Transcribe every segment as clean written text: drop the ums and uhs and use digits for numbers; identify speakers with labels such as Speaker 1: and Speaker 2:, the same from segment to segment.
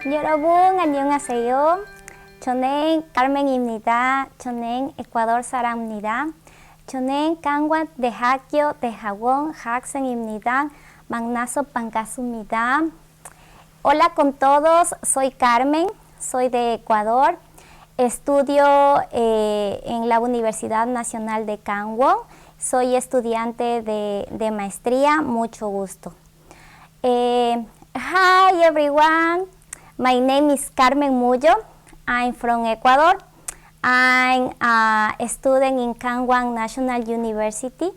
Speaker 1: 여러분 안녕하세요. 저는 카르멘입니다. 저는 에콰도르 사람입니다. 저는 Kangwon 대학교 대학원 학생입니다. 만나서 반갑습니다. Hola con todos, soy Carmen, soy de Ecuador. Estudio en la Universidad Nacional de Kangwon. Soy estudiante de maestría, mucho gusto. Hi everyone, my name is Carmen Mullo. I'm from Ecuador. I'm a student in Kangwon National University.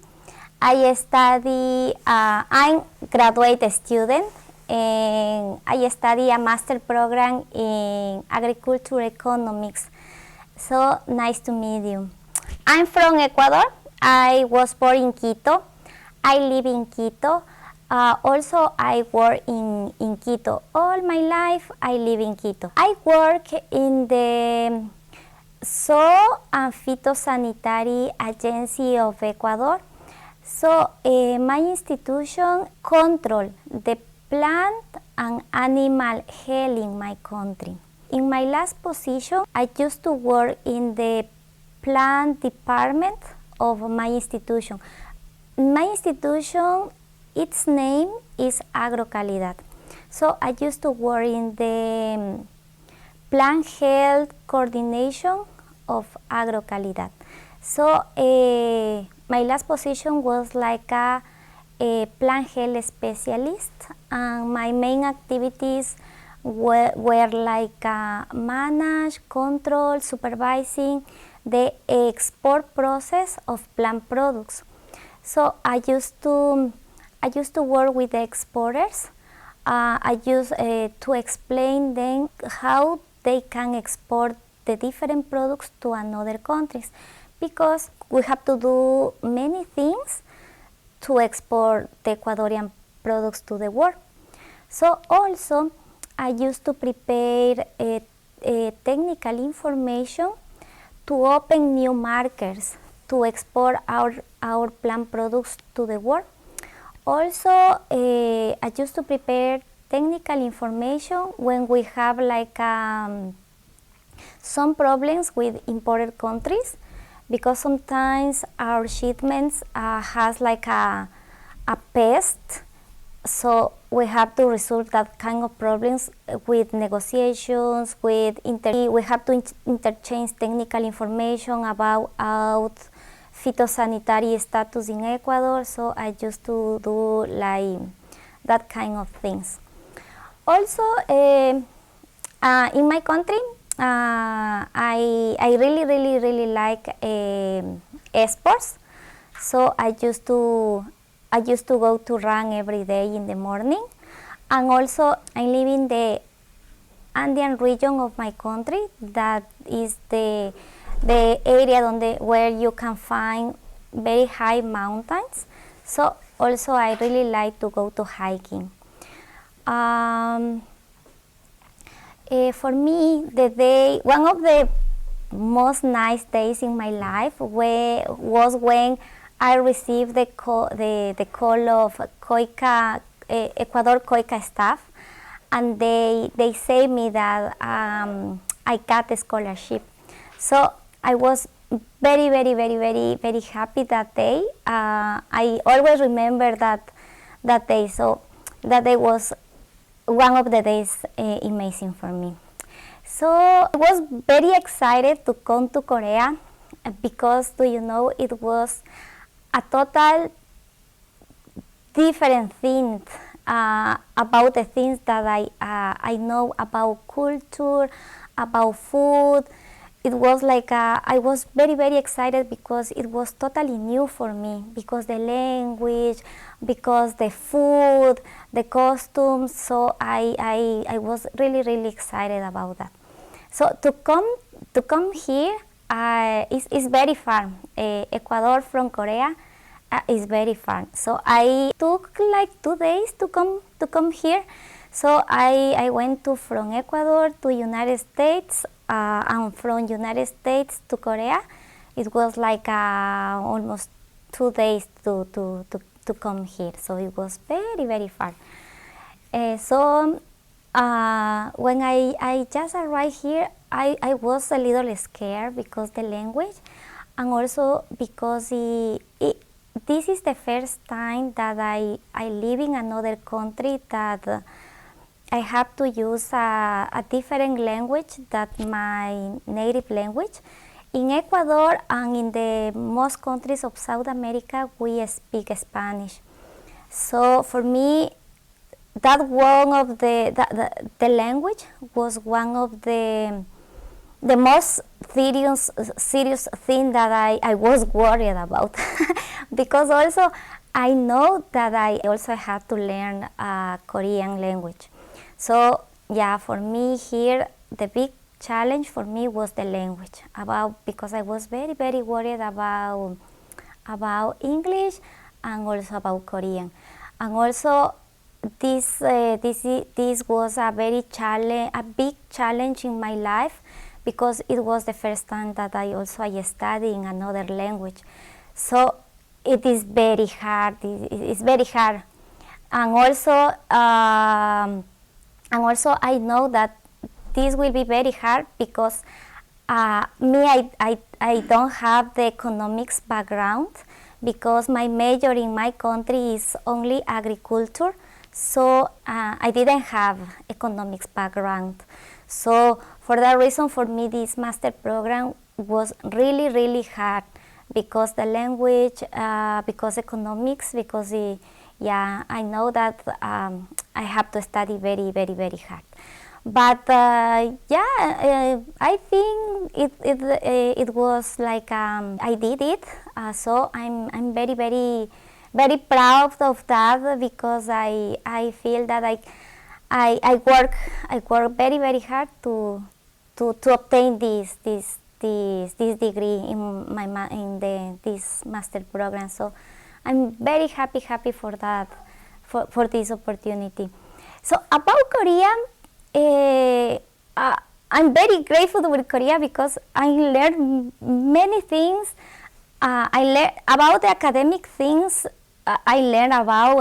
Speaker 1: I study, I'm graduate student, and I study a master program in agriculture economics. So nice to meet you. I'm from Ecuador. I was born in Quito. I live in Quito. Also, I work in Quito. All my life, I live in Quito. I work in the Soil and Phytosanitary Agency of Ecuador. So, my institution controls the plant and animal health in my country. In my last position, I used to work in the plant department of my institution. My institution, its name is AgroCalidad. So I used to work in the plant health coordination of AgroCalidad. So my last position was like a plant health specialist, and my main activities were like manage, control, supervising the export process of plant products. So I used to work with the exporters. I used to explain them how they can export the different products to another countries, because we have to do many things to export the Ecuadorian products to the world. So also I used to prepare technical information to open new markets to export our plant products to the world. Also, I used to prepare technical information when we have like some problems with imported countries, because sometimes our shipments has like a pest, so we have to resolve that kind of problems with negotiations, we have to interchange technical information about phytosanitary status in Ecuador. So I used to do like that kind of things. Also, in my country, I really like sports. So I used to go to run every day in the morning, and also I live in the Andean region of my country. That is the area where you can find very high mountains. So also I really like to go to hiking. For me, one of the most nice days in my life was when I received the call of KOICA, Ecuador KOICA staff, and they say me that I got a scholarship. So I was very happy that day. I always remember that day. So that day was one of the days amazing for me. So I was very excited to come to Korea, because, do you know, it was a total different thing about the things that I know about culture, about food. It was like I was very excited, because it was totally new for me, because the language, because the food, the costumes. So I was really excited about that. So to come here is very far. Ecuador from Korea is very far. So I took like 2 days to come here. So I went from Ecuador to United States, and from United States to Korea. It was like almost 2 days to come here. So it was very far. So when I just arrived here, I was a little scared because the language, and also because this is the first time that I live in another country that I have to use a different language than my native language. In Ecuador and in the most countries of South America, we speak Spanish. So for me, that one of the language was one of the most serious thing that I was worried about because also I know that I also had to learn Korean language. So yeah, for me here the big challenge for me was the language because I was very worried about English and also about Korean, and also this was a big challenge in my life because it was the first time that I studied in another language. So it is very hard. It's very hard, and also I know that this will be very hard because I don't have the economics background because my major in my country is only agriculture. So I didn't have economics background. So for that reason, for me, this master program was really hard because the language, because economics, because I know that I have to study very hard. But I think it was like I did it. So I'm very proud of that because I feel that I work very hard to obtain this degree in this master program. So I'm very happy for that, for this opportunity. So about Korea, I'm very grateful with Korea because I learned many things. I learned about the academic things. I learned about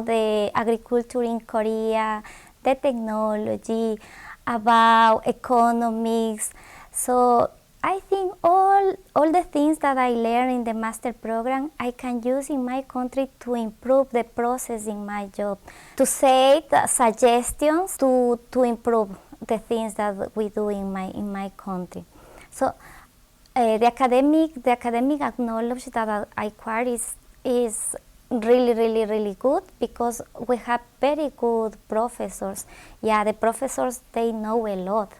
Speaker 1: the agriculture in Korea, the technology, about economics. So I think all the things that I learned in the master program I can use in my country to improve the process in my job, to say the suggestions to improve the things that we do in my country. So the academic knowledge that I acquired is really good because we have very good professors. Yeah, the professors, they know a lot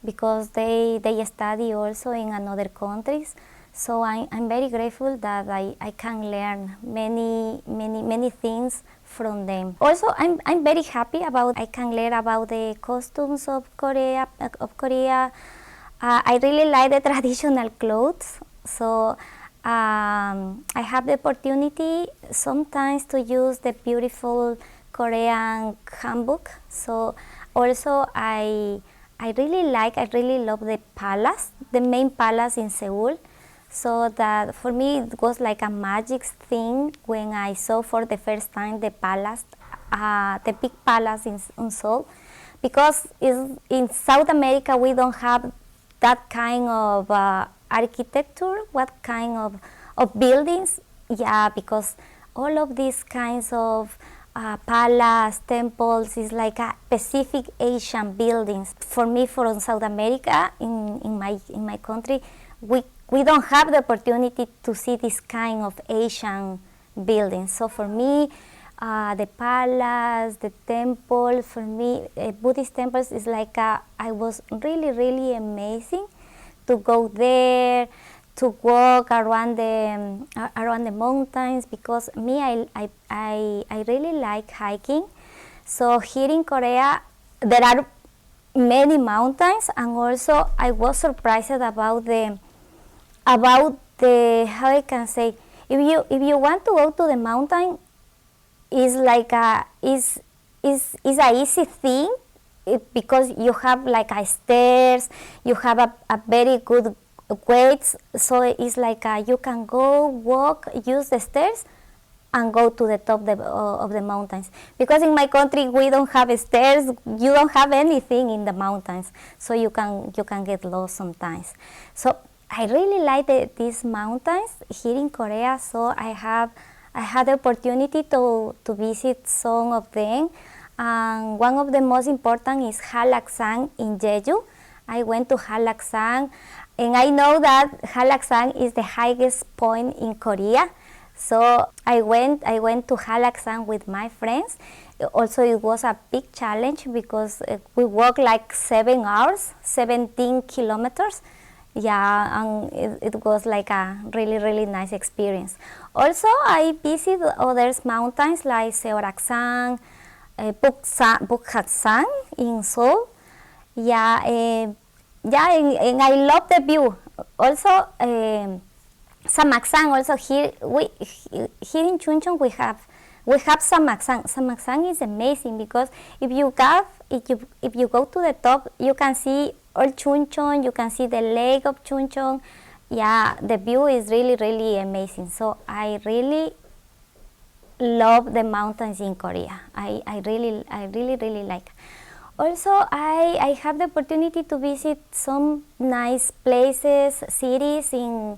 Speaker 1: because they study also in another countries. So I'm very grateful that I can learn many things from them. Also, I'm very happy about I can learn about the costumes of Korea. I really like the traditional clothes. So I have the opportunity sometimes to use the beautiful Korean hanbok. So also I really love the palace, the main palace in Seoul. So that for me it was like a magic thing when I saw for the first time the palace, the big palace in Seoul, because in South America we don't have that kind of architecture, what kind of buildings. Yeah, because all of these kinds of palace, temples is like a specific Asian buildings. For me, from South America, in my country, we don't have the opportunity to see this kind of Asian buildings. So for me, the palace, the temple, for me, Buddhist temples is like I was really amazing to go there, to walk around the mountains, because me I really like hiking. So here in Korea there are many mountains, and also I was surprised about the how I can say, if you want to go to the mountain, is like is a easy thing, because you have like stairs, you have a very good weights, so it's like you can go walk, use the stairs, and go to the top of the mountains. Because in my country we don't have stairs, you don't have anything in the mountains, so you can get lost sometimes. So I really like these mountains here in Korea, so I had the opportunity to visit some of them. And one of the most important is Halaksang in Jeju. I went to Halaksang, and I know that Halaksang is the highest point in Korea. So I went to Halaksang with my friends. Also, it was a big challenge because we walked like 7 hours, 17 kilometers. Yeah, and it was like a really nice experience. Also, I visited other mountains like Seoraksang, Bukhaksang in Seoul. Yeah, and I love the view. Also, Samaksang. Also here in Chuncheon we have Samaksang. Samaksang is amazing because if you go to the top, you can see all Chuncheon. You can see the lake of Chuncheon. Yeah, the view is really amazing. So I really love the mountains in Korea. I really like. Also, I have the opportunity to visit some nice places, cities in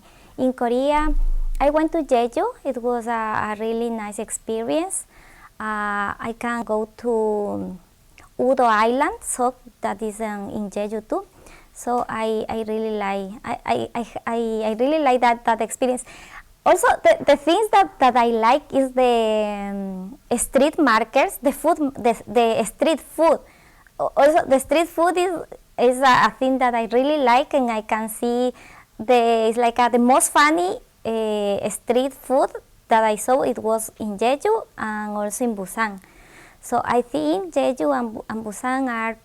Speaker 1: Korea. I went to Jeju. It was a really nice experience. I can go to Udo Island, so that is in Jeju too. So I really like that experience. Also, the things that I like is the street markets, the street food. Also, the street food is a thing that I really like, and I can see it's like the most funny street food that I saw. It was in Jeju and also in Busan. So I think Jeju and Busan are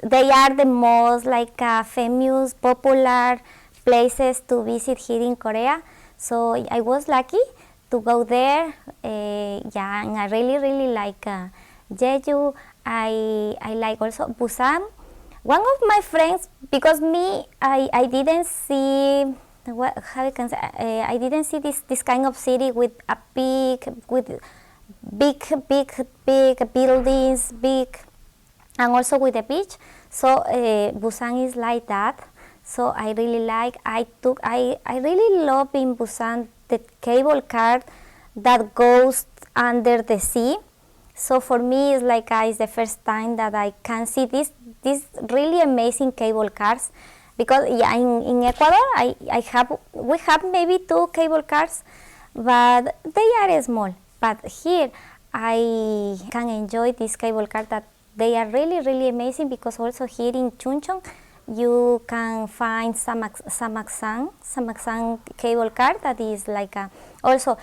Speaker 1: they are the most like famous, popular places to visit here in Korea. So I was lucky to go there. Yeah, and I really like Jeju. I like also Busan. One of my friends, because I didn't see I didn't see this kind of city with big buildings, and also with the beach. So Busan is like that. So I really like. I really love in Busan the cable car that goes under the sea. So for me, it's like it's the first time that I can see these really amazing cable cars, because in Ecuador we have maybe 2 cable cars, but they are small. But here I can enjoy this cable car that they are really amazing, because also here in Chuncheon you can find Samaksang cable car that is like also.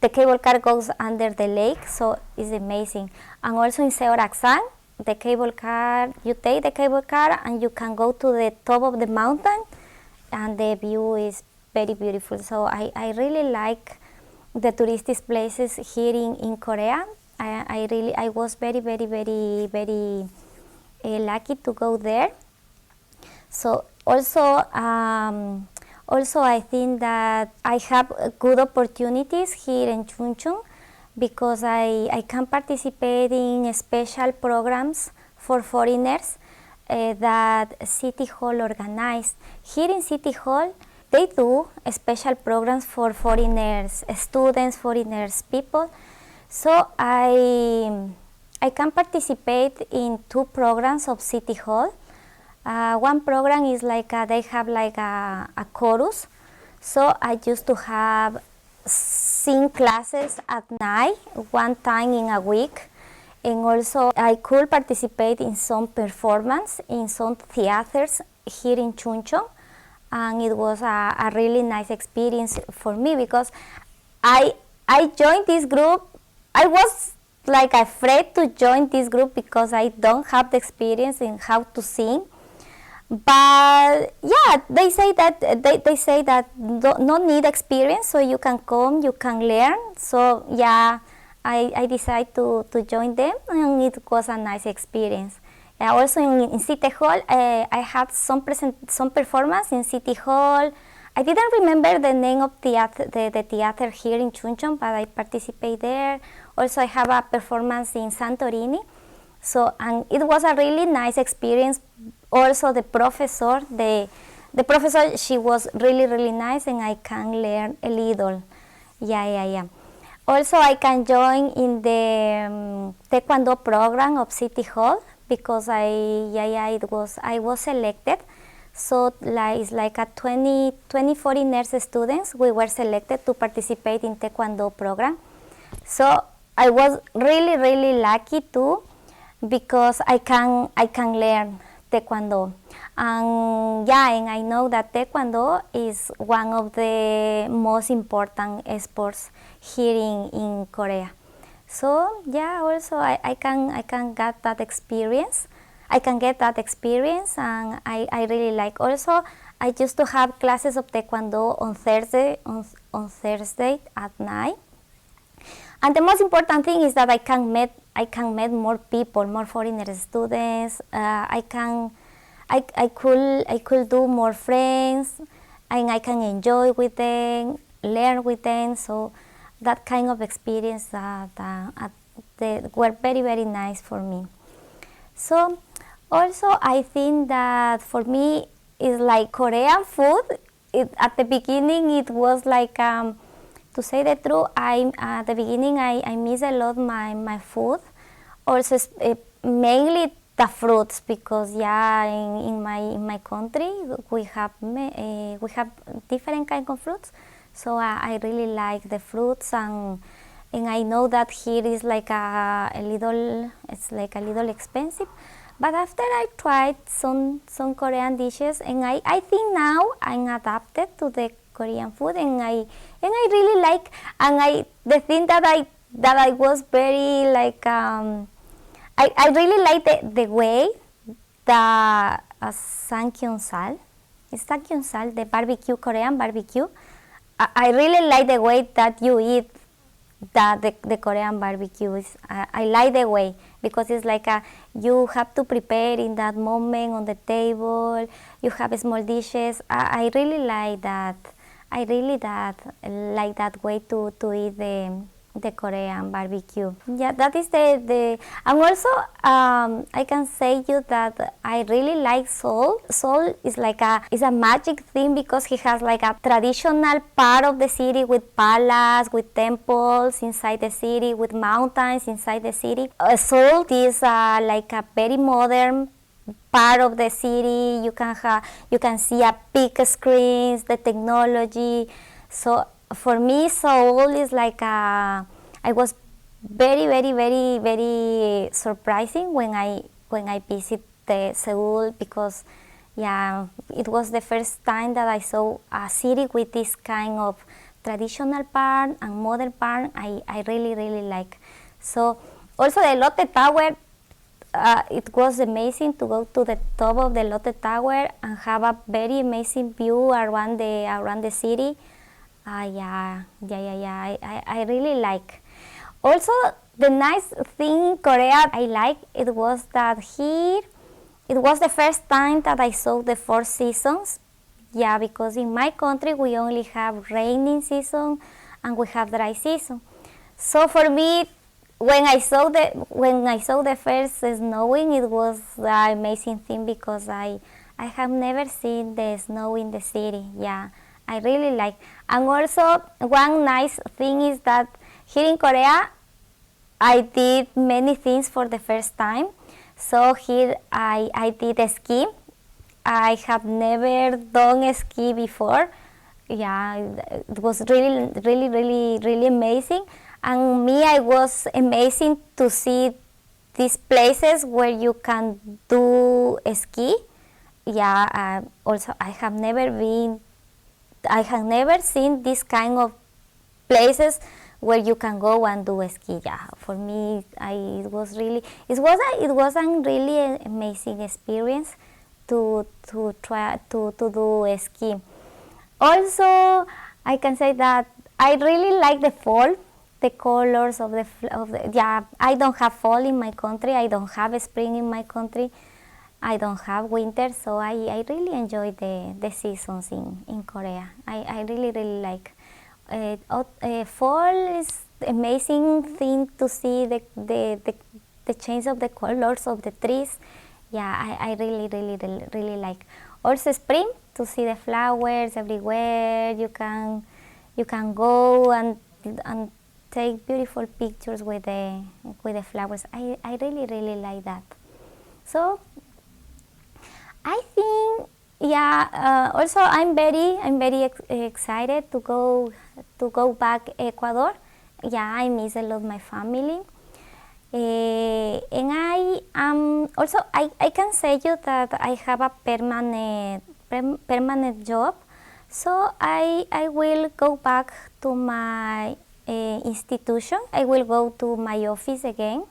Speaker 1: The cable car goes under the lake, so it's amazing. And also in Seoraksang, the cable car, you take the cable car and you can go to the top of the mountain, and the view is very beautiful. So I really like the touristic places here in Korea. I was very lucky to go there. So also, I think that I have good opportunities here in Chuncheon, because I can participate in special programs for foreigners that City Hall organized. Here in City Hall, they do special programs for foreigners, students, foreigners, people. So I can participate in 2 programs of City Hall. One program is like they have like a chorus, so I used to have sing classes at night, 1 time in a week, and also I could participate in some performance in some theaters here in Chuncheon, and it was a really nice experience for me, because I joined this group. I was like afraid to join this group because I don't have the experience in how to sing. But yeah, they say that no need experience, so you can come, you can learn. So yeah, I decided to join them, and it was a nice experience. Also in City Hall, I had some performance in City Hall, I didn't remember the name of the theater here in Chuncheon, but I participate there. Also, I have a performance in Santorini. So, and it was a really nice experience. Also, the professor, she was really nice, and I can learn a little. Yeah. Also, I can join in the Taekwondo program of City Hall because I was selected. So it's like a 20 foreigners students. We were selected to participate in Taekwondo program. So I was really lucky too, because I can learn Taekwondo. And I know that Taekwondo is one of the most important sports here in Korea. So also I can get that experience. And I really like. Also, I used to have classes of Taekwondo on Thursday at night. And the most important thing is that I can meet more people, more foreigner students. I could do more friends, and I can enjoy with them, learn with them. So that kind of experience they were very nice for me. So also I think that for me it's like Korean food. At the beginning it was like, to say the truth, at the beginning I miss a lot my food. Also mainly the fruits, because in my country we have different kind of fruits. So I really like the fruits, and I know that here is like a little expensive. But after I tried some Korean dishes, and I think now I'm adapted to the Korean food, and I really like. And the thing that I was very like, I really like the way the samgyeopsal, the barbecue, Korean barbecue. I really like the way that you eat the Korean barbecues. I like the way, because it's like you have to prepare in that moment on the table. You have small dishes. I really like that. I really like that way to eat the Korean barbecue. Yeah, that is and also I can say you that I really like Seoul. Seoul is like is a magic thing, because he has like a traditional part of the city with palace, with temples inside the city, with mountains inside the city. Seoul is like a very modern part of the city. You can see a big screens, the technology. So for me, Seoul is like I was very surprising when I visit Seoul, because it was the first time that I saw a city with this kind of traditional part and modern part. I really like. So also the Lotte Tower. It was amazing to go to the top of the Lotte Tower and have a very amazing view around the city. I really like. Also, the nice thing in Korea I like, it was that here, it was the first time that I saw the 4 seasons. Because in my country we only have rainy season and we have dry season. So for me, when I saw the first snowing, it was an amazing thing, because I have never seen the snow in the city. I really like. And also one nice thing is that here in Korea I did many things for the first time. So here I did a ski. I have never done a ski before. It was really amazing. And I was amazing to see these places where you can do a ski. Also I have never seen this kind of places where you can go and do a ski. For me, it was a really amazing experience to try to do a ski. Also, I can say that I really like the fall. The colors of the I don't have fall in my country. I don't have a spring in my country. I don't have winter, so I really enjoy the seasons in Korea. I really like. Fall is amazing thing to see the change of the colors of the trees. Yeah, I really like. Also spring, to see the flowers everywhere. You can go and take beautiful pictures with the flowers. I really like that. So I think, yeah. Also, I'm very excited to go back Ecuador. Yeah, I miss a lot my family. And I also I can say you that I have a permanent job, so I will go back to my institution. I will go to my office again.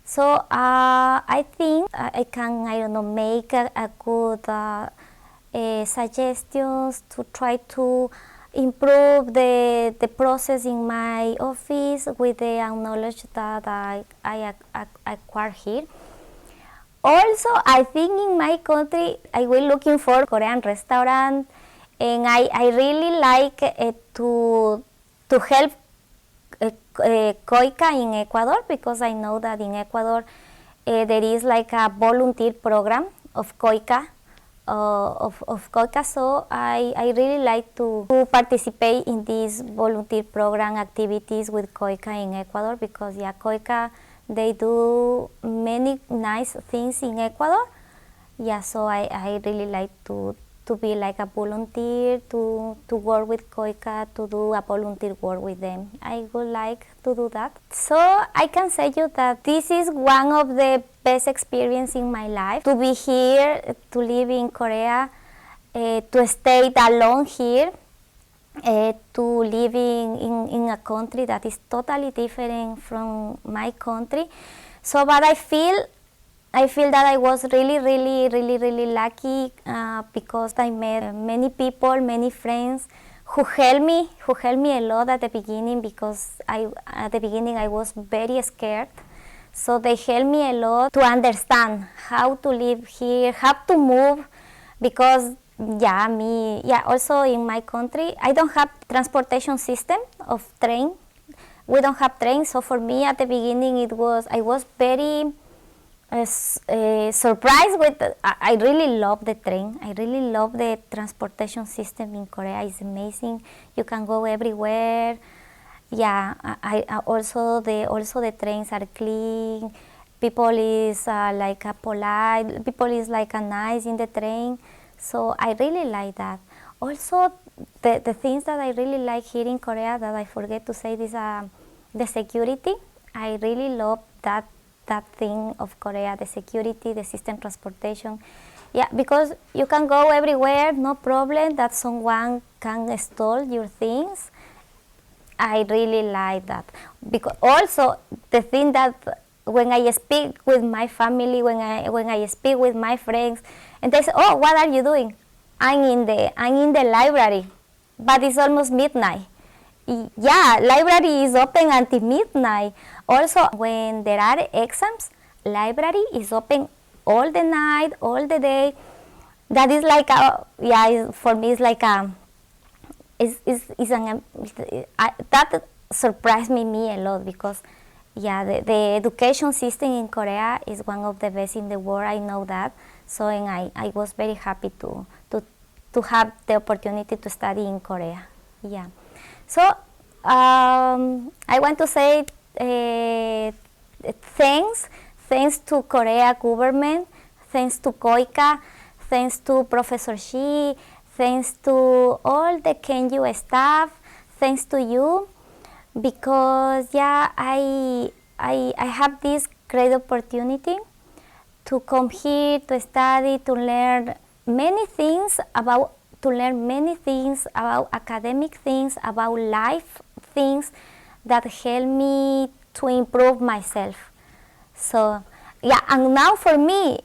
Speaker 1: So I think I can, I don't know, make a good suggestions to try to improve the process in my office with the knowledge that I acquire here. Also, I think in my country I will looking for Korean restaurant, and I really like to help KOICA in Ecuador, because I know that in Ecuador there is like a volunteer program of KOICA, so I really like to participate in these volunteer program activities with KOICA in Ecuador, because yeah, KOICA, they do many nice things in Ecuador. Yeah, so I really like to be like a volunteer, to work with KOICA, to do a volunteer work with them. I would like to do that. So I can say you that this is one of the best experience in my life, to be here, to live in Korea, to stay alone here, to live in a country that is totally different from my country. So, but I feel that I was really lucky, because I met many people, many friends who helped me a lot at the beginning, because at the beginning I was very scared. So they helped me a lot to understand how to live here, how to move, because also in my country I don't have transportation system of train. We don't have trains, so for me at the beginning I was very surprised with. I really love the train. I really love the transportation system in Korea. It's amazing. You can go everywhere. Yeah, I also the trains are clean. People is like a polite. People is like a nice in the train. So I really like that. Also, the things that I really like here in Korea that I forget to say is the security. I really love that thing of Korea, the security, the system transportation. Yeah, because you can go everywhere, no problem that someone can steal your things. I really like that. Because also the thing that when I speak with my family, when I speak with my friends, and they say, "Oh, what are you doing?" I'm in the library, but it's almost midnight. Yeah, library is open until midnight. Also, when there are exams, library is open all the night, all the day. That is like for me it's like that surprised me a lot, because the education system in Korea is one of the best in the world. I know that. So, and I was very happy to have the opportunity to study in Korea. Yeah. So I want to say thanks to Korea government, thanks to KOICA, thanks to Professor Shi, thanks to all the KNU staff, thanks to you, because I have this great opportunity to come here to study, to learn many things about academic things, about life things that help me to improve myself. So and now for me,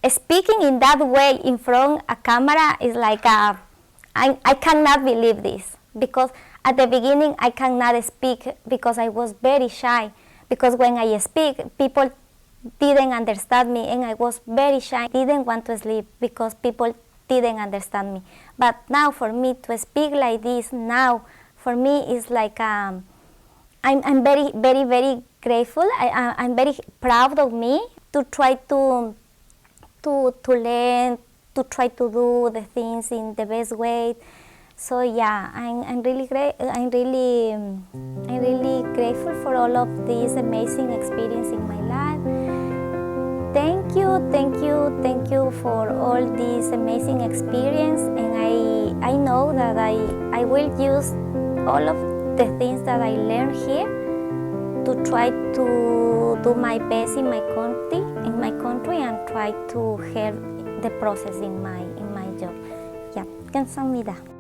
Speaker 1: speaking in that way in front of a camera is like I cannot believe this, because at the beginning I cannot speak because I was very shy, because when I speak, people didn't understand me, and I was very shy, didn't want to sleep because people didn't understand me. But now for me to speak like this now, for me is like I'm very, very, very grateful. I'm very proud of me to try to learn, to try to do the things in the best way. So yeah, I'm really grateful for all of this amazing experience in my life. Thank you for all this amazing experience, and I know that I will use all of the things that I learned here to try to do my best in my country and try to help the process in my job. Yeah, 감사합니다.